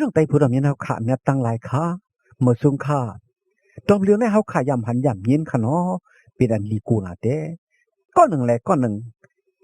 น้องไตผู้ดำยันเฮาขาเนี่ยตั้งหลายขาเมื่อสูงขาดอมเลี้ยวในเฮาขายำหันยำเย็นขะเนาะเป็นอันลีกูน่ะเด้ก้อนหนึ่งแหละก้อนหนึ่ง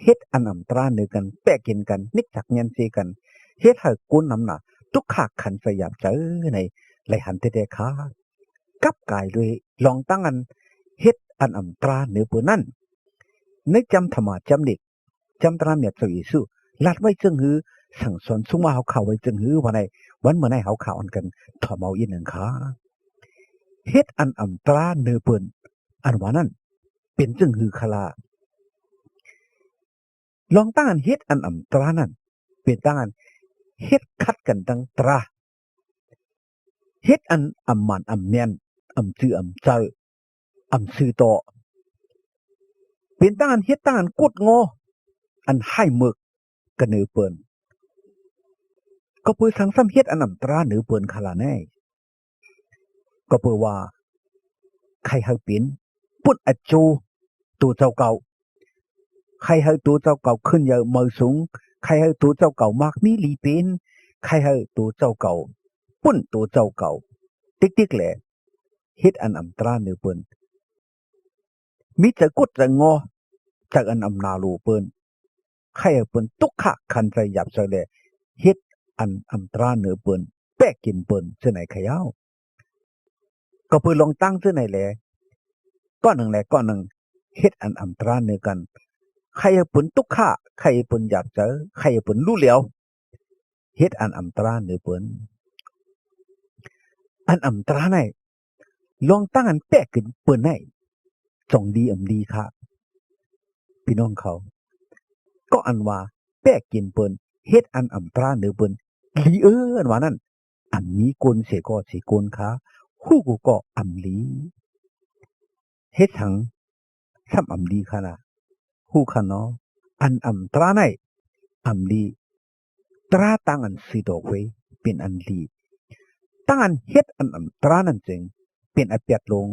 เฮ็ดอันอำตราเนือกันแปะกินกันนิกจักเงียนเซกันเฮ็ดให้กูนำน่ะทุกขากขันสยามเจอในไหลหันเตๆขากับกายด้วยลองตั้งอันเฮ็ดอันอำตราเนือปืนนั่นนึกจำธรรมะจำเด็กจำตราเมียดสวีสุลัดไว้จึงหือสั่งสอนสุมาเฮาเข้าไว้จึงหือวันไหนวันเมื่อไหนเฮาเข้าอันกันถอมเอาอีหนึ่งขาเฮ็ดอันอำตราเนือปืนอันว่านั้นเป็นจึงหือคลาลองตั้งอันเฮ็ดอันอำตรานั้นเป็นตั้งอันเฮ็ดคัดกันตั้งตราเฮ็ดอันอำมันอำเนียนอำจื้ออำเจออำซื่อต่อเป็นตั้งอันเฮ็ดตั้งอันกุดงออันให้หมึกกันเนือเปิ้นก็เพื่อสังซ้ำเฮ็ดอันอำตราเนือเปิ้นคลาแน่ก็เพื่อว่าใครเฮาเป็นปุ้นอจูตัวเจ้าเก่าใครเฮาตัวเจ้าเก่าขึ้นเยอะมือสูงใครเฮาตัวเจ้าเก่ามากมีลีเป็นใครเฮาตัวเจ้าเก่าปุ้นตัวเจ้าเก่าติ๊กๆแหละเฮ็ดอันอำตราเนือเปิ้นมีจะกุดจะงอจากอันอำนาลูเปิ้นใครเฮาเปิ้นตุกขะคันใจหยับใจแลเฮ็ดอันอำตราเนือเปิ้นแปะกินเปิ้นซื่อไหนขยาวก็เปิ้นลองตั้งซื่อไหนแหละก้อนหนึ่งแหละก้อนหนึ่งเฮ็ดอันอำตราเนือกันใครเปิ้นตุกขะใครเปิ้นอยากเจอใครเปิ้นรู้แล้วเฮ็ดอันอำตราเนือเปิ้นอันอำตราไหนลองตั้งอันแปะกินเปิ้นไหนจงดีอำดีค่ะพี่น้องเขาก็อันว่าแปะกินเปิ้นเฮ็ดอันอำตราเนือเปิ้นลีอันว่านั้นอันนี้กลเสก็สิกลค่ะฮู้กูก็อำลีเฮ็ดหังซ้ำอำดีค่ะนะฮู้ค่ะเนาะอันอำตราไหนอำลีตราตั้งอันสิดอกเวเป็นอันลีตั้งอันเฮ็ดอันอำตรานั่นจึงเป็นอันเปียดลง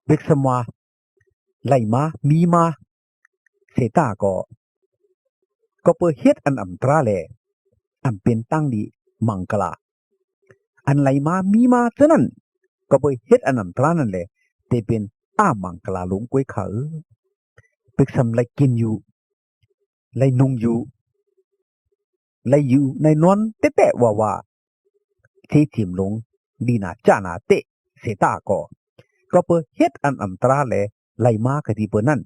เบกสมาไล่มามีมาเสตาก็เปิดเฮ็ดอันอำตราแลอันเป็นตั้งดีมังกลาอันไล่มามีมาเท่านั้นก็เปิดเฮ็ดอันอำตรานั่นแหละแต่เป็นมังกลาลงกวยเขาเบกสมไล่กินอยู่ไล่นุ่งอยู่ไล่อยู่ในนอนเตะว่าที่ถิ่มลงดีนาจานาเตะเสตาก็เปิดเฮ็ดอันอำตราแลไล่มาคดีเปิ้นนั่น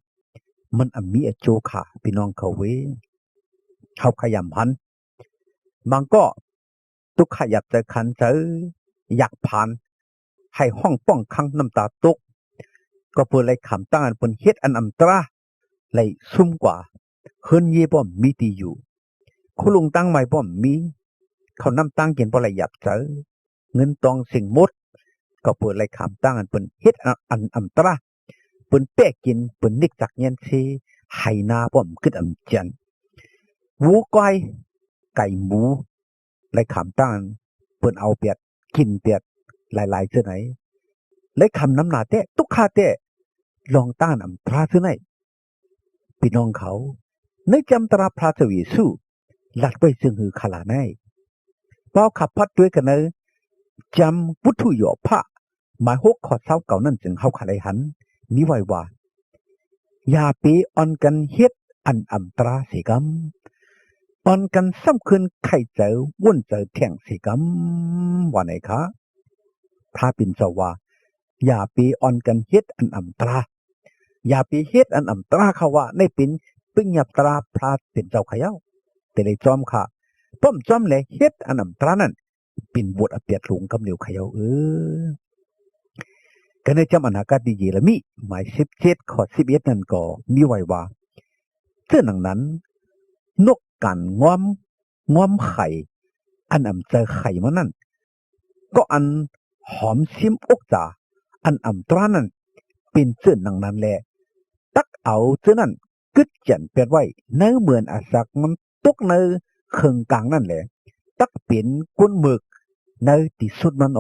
มันมีอโจค่ะพี่น้องเขาเว้เฮาขยำพันมันก็ตุกขยับใจคันเจออยากผ่านให้ห้องป้องคังน้ำตาตกก็เปิดไล่คำตั้งอันเปิ้นเฮ็ดอันอำตราไล่ซุ่มกว่าเฮิรนเยบ่มีตีอยู่คุณลุงตั้งใหม่บ่มีเขานำตั้งเกินบ่ไหลหยับเจอเงินตองสิ่งหมดก็เปิดไล่คำตั้งอันเปิ้นเฮ็ดอันอำตราเปิ้นแปะกินเปิ้นนิกจักเงียนเซไหนาบ่มขึ้นอำจันวูก้อยไก่หมูไล่คำตั้งเปิ้นเอาเปียดกินเปียดหลายๆเสื้อไหนไล่คำน้ำหนาเตะตุกคาเตะลองต้านอำตราเสื้อไหนพี่น้องเขาในจำตราพระเจ้าเยซูลัดไว้ซึ่งหือขลาในเป้าขับพัดด้วยกันเนอจำพุทธุโยพะหมาย6ข้อ20เก่านั่นจึงเฮาขะได้หันมีไว้ว่าอย่าไปอ่อนกันเฮ็ดอันอำตราสิกรรมอ่อนกันซ้ำคืนไข่เจอวนเจอแท่งสิกรรมว่าไหนคะพระปิ่นเจ้าว่าอย่าไปอ่อนกันเฮ็ดอันอำตราอย่าไปเฮ็ดอันอำตราเขาว่าในปิ่นปึ้งหยับตราพระเป็นเจ้าขยาวแต่เลยจอมค่ะป้อมจอมเลยเฮ็ดอันอำตรานั่นเป็นบทอเปียดหลงกำเหนียวขยาวกันในจำอนาคตดีเยละมิหมาย17ข้อ11นั่นก็มีไว้ว่าเสื้อหนังนั้นนกกันง้อมไข่อันอำเจอไข่มานั่นก็อันหอมซิมอกจ่าอันอำตรานั่นเป็นเสื้อหนังนั้นแหละตักเอาเสื้อนั้นกึดจันเปียดไว้เนื้อเหมือนอาสักมันตกเนื้อเครื่องกลางนั่นแหละตักเปลี่ยนก้นหมึกเนื้อที่สุดมัน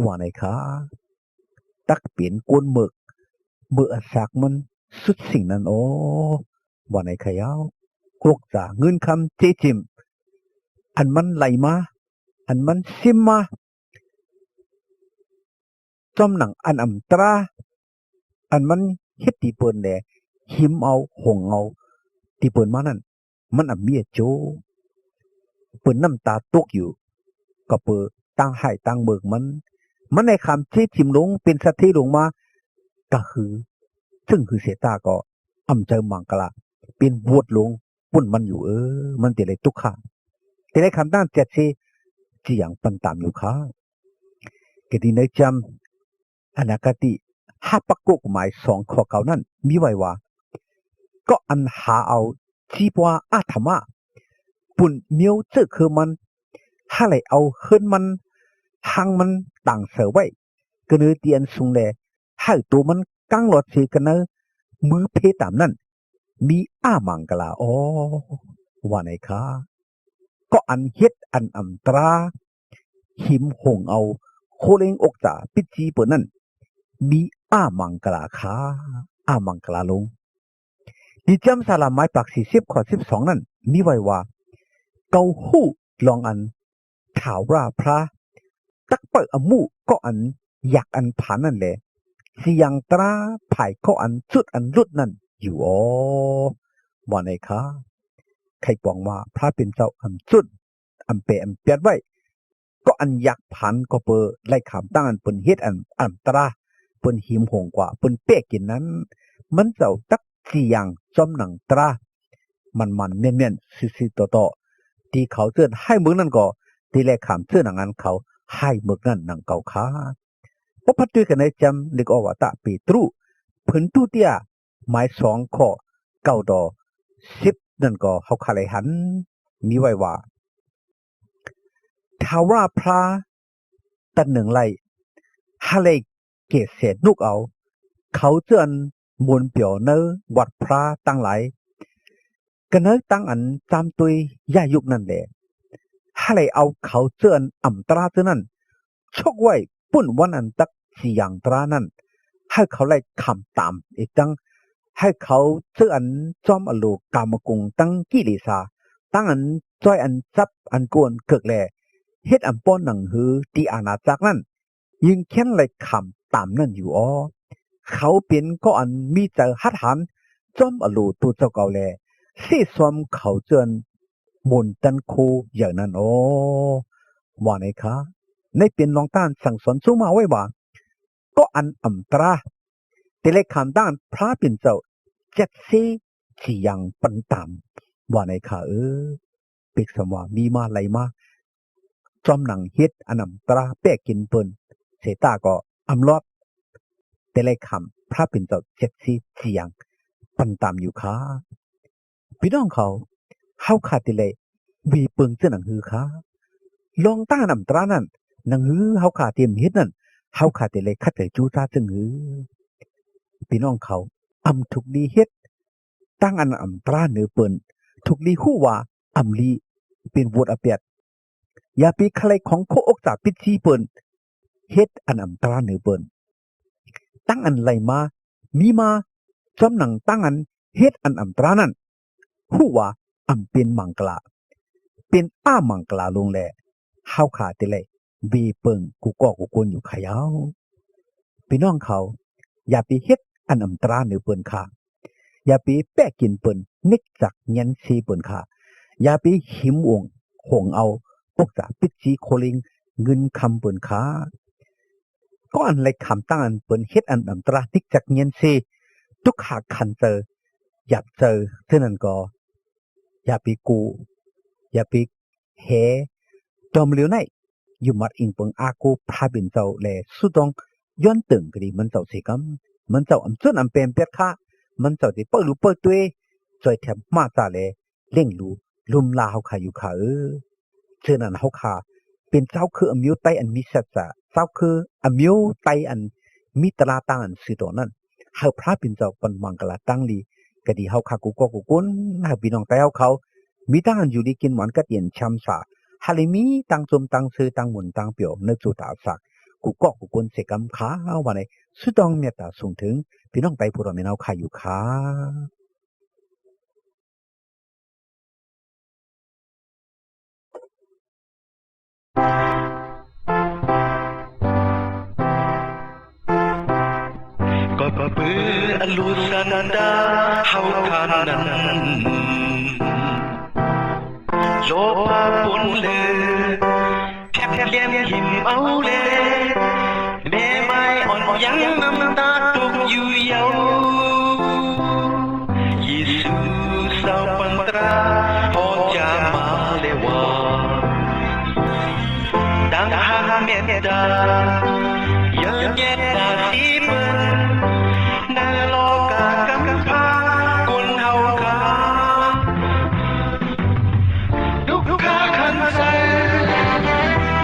ว่าไหนคะตักเปลี่ยนก้นหมึกอาสักมันสุดสิ่งนั้นว่าไหนขยาวกวกจ่าเงินคำเจจิมอันมันไหลมา อันมันซิมมาจอมหนังอันอัมตราอันมันเฮ็ดตีเปิ้นแลหิมเอาหงเอาตีเปิ้นมานั่นมันอับเมียโจเปิ้นน้ำตาตกอยู่ก็เปิดตั้งให้ตั้งเบิกมันในคำที่ทิมลงเป็นสัตที่ลงมาก็คือซึ่งคือเสยตาก็อำเจอมังกลาเป็นบวดลงปุ่นมันอยู่มันติเลยทุกข์แต่ในคำด้านเจ็ดซีที่อย่างปันตามอยู่ค่ะกติในจำอนาคติห้าปักกุกหมายสองข้อเก่านั้นมีไว้ว่าก็อันหาเอาจีบว่าอาธรรมะปุ่นเมียวเจอคือมันถ้าไหลเอาเฮิรนมันหางมันต่างเสือไว้ก็เนื้อเตียนสุงแลให้ตัวมันกังหลอดสีกันเนอมือเพตามนั้นมีอ้ามังกลาว่าไหนคะก็อันเฮ็ดอันอัมตราหิมหงเอาโคเลงอกจ่าปิจีเปินั่นมีอ้ามังกลาค่ะอ้ามังกลาลงดิจำสาลาไม้ปัก40 ข้อ 12นั่นมีไว้ว่าเกาหู้ลองอันถาวราพระตักเปิดอมูก็อันอยากอันผ่านนั่นแหละสิยังตราภายก็อันสุดอันรุดนั่นอยู่ว่าไหนคะใครบอกว่าพระเป็นเจ้าอันสุดอันเปอันเปียดไว้ก็อันอยากผ่านก็เปิดไล่ขามตั้งอันเปิ้นเฮ็ดอันตราเปิ้นหิมหงกว่าเปิ้นเป๊ะกินนั้นมันเจ้าตักสิยังจอมหนังตรามันเมียนซิต่อที่เขาเตือนให้มึงนั่นก็ที่แลขามเตือนหนังอันเขาให้มึงนั่นหนังเก่าค้าพบพัดด้วยกันในจำนึกอวตะปีตรูเพิ่นตู้เตียหมาย2 ข้อ 9 ดอ 10นั่นก็เฮาคาเลยหันมีไว้ว่าทาว่าพระตันหนึ่งไล่ฮาเลยเกศเศษนุกเอาเขาเจือนมวลเปียวเนอวัดพระตั้งหลายกันเนอตั้งอันจำตุยย่ายุกนั่นแหละฮาเลยเอาเขาเจือนอ่ำตราเจือนั่นชกไว้ปุ่นวันอันตักสีอย่างตรานั่นให้เขาไล่คำตามอีกตั้งให้เขาเจือนจอมอโลกามกุงตั้งกิเลสาตั้งอันจ้อยอันซับอันกวนเกิกแลเฮ็ดอันป้อนหนังหือที่อาณาจักรนั่นยิงแค้นไล่คำตามนั่นอยู่เขาเป็นก็อันมีใจฮัดหันจอมอโลตัวเจ้าเก่าแลซี่ซ้อมเขาเจือนมนตันคูอย่างนั้นว่าไหนคะในเป็นลองต้านสั่งสอนสู้มาไว้ว่าก็อันอัมตราแต่เลขคำด้านพระเป็นเจ้าเจ็ดซีที่ยังปันตามว่าไหนคะเป็กสมว่ามีมาไหลมาจอมหนังเฮ็ดอันอัมตราแปะกินเปิ้นเสตาก็อำลอดแต่เลขคำพระเป็นเจ้าเจ็ดซีที่ยังปันตามอยู่ค่ะพี่น้องเขาขาดเลยวีเปิงเจ้าหนังฮือค่ะลองต้านอัมตรานั่นหนังฮือเฮาขาดเตรียมเฮ็ดนั่นเฮาขาดเลยคัดเลยจูซาจึงหือพี่น้องเขาอำทุกดีเฮ็ดตั้งอันอำตราเหนือเปิ้นทุกดีฮู้ว่าอำลีเป็นวดอเปียดอย่าไปใครของโคอกจากปิชีเปิ้นเฮ็ดอันอำตราเหนือเปิ้นตั้งอันไหลมามีมาจอมหนังตั้งอันเฮ็ดอันอำตรานั่นฮู้ว่าอำเป็นมังกลาเป็นอ้ามังกลาลงแลเฮาขาดเลยวีเปิงกูกวนอยู่ขยาวพี่น้องเขาอย่าไปเฮ็ดอันอำตราเหนือเปิ้นค่ะอย่าไปแปะกินเปิ้นนิกจากยันซีเปิ้นค่ะอย่าไปหิมวงหงเอาปกจากปิดจีโคลิงเงินคำเปิ้นค่ะก็อันไรคำตั้งอันเปิ้นเฮ็ดอันอำตรานิกจากยันซีทุกหากคันเจออยากเจอเท่านั้นก็อย่าไปกูอย่าไปเฮจอมเหลียวไหนอยู่มัดอิงเปิงอากูพาเป็นเจ้าแลสุดองย้อนตึงก็ดีมันเจ้าสิกำมันเจ้าอำจนอำเป็นเป็ดค่ะมันเจ้าที่เปิดรูเปิดตัวจอยแถมมาซาแลเล่งรูลุมลาเฮาขาอยู่ค่ะเชื่อนั้นเฮาขาเป็นเจ้าคืออมิวไตอันมีสัจจะเจ้าคืออมิวไตอันมีตราตั้งอันสิตัวนั้นเฮาพระเป็นเจ้าปันมังกลาตั้งลีก็ดีเฮาขากูกุนเฮาพี่น้องแต่เขามีตั้งอันอยู่ดีกินหวานกะเตียนช้ำสาฮาลิมีตั้งจมตั้งซื้อตั้งหมุนตั้งเปียวนึกจูตาสักกูกุนเสกำขาวันไหนสุดต้องเมตตาส่งถึงพี่น้องไปผู้เราไม่เอาใครอยู่ค่ะ ลูสันดาเฮาคานั้นโลภะปุนเลแทบเลี้ยงหิมเอาเลแม่ไม้อ่อนยังน้ำตาตกอยู่เยายิสุสาวปันตราพอจะมาเลวาดังหาเมตตายังแย่ตาสีเปิ้นในโลกากำพาคนเฮาคาดุกขะขันใจ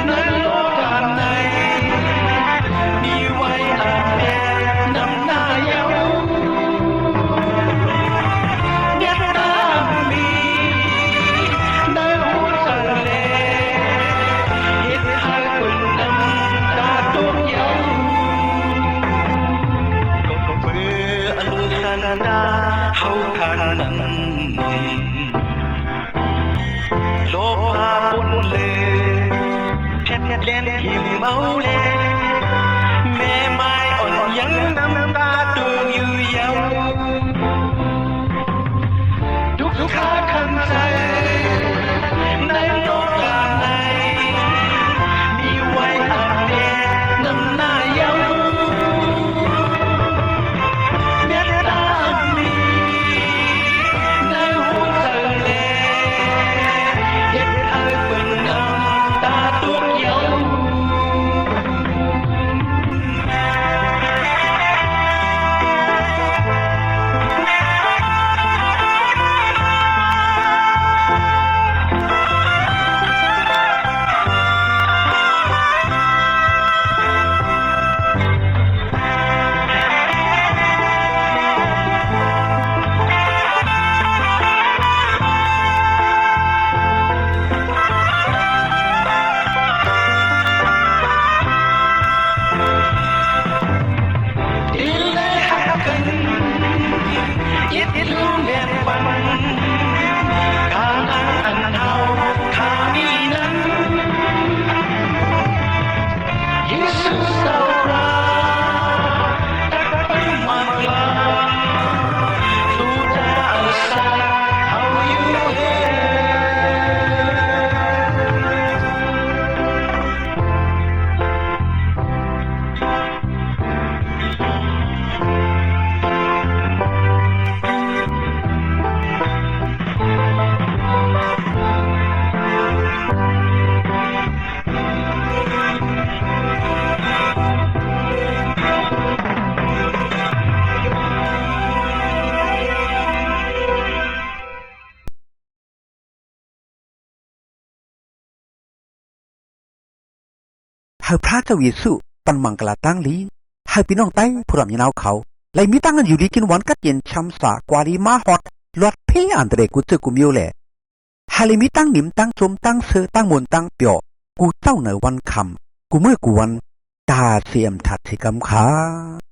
ในโลกาไหนมีไว้อาบแดดนำหน้าเยาเมตตามีในหัวใจเฮ็ดให้คนน้ำตาตกเยาก็เพื่ออนุสันดาเฮาคานั้นโลภะปุนเลแทบเล่นหิมเอาเลแม่ไม้อ่อนยังน้ำตาตกอยู่เยาทุกขาขันใจในโลกาไหนมีไว้อาบแดดนำหน้าเยาเมตตามีในหัวใจแลเฮ็ดให้เพิ่นน้ำตาตกเยาเฮาพระเจ้าเยซูปันมังกลาตั้งลีเฮาพี่น้องไต้ผู้รำยนาวเขาไลมีตั้งกันอยู่ดีกินหวานกัดเย็นช้ำสากวาลีมาฮอดลอดเพอันเดรกุเจกุมิวแลเฮาเลยมีตั้งนิมตั้งจมตั้งเสือตั้งมนตั้งเปียวกูเจ้าในวันคำกูเมื่อกูวันตาเสียมถัดสิกำคา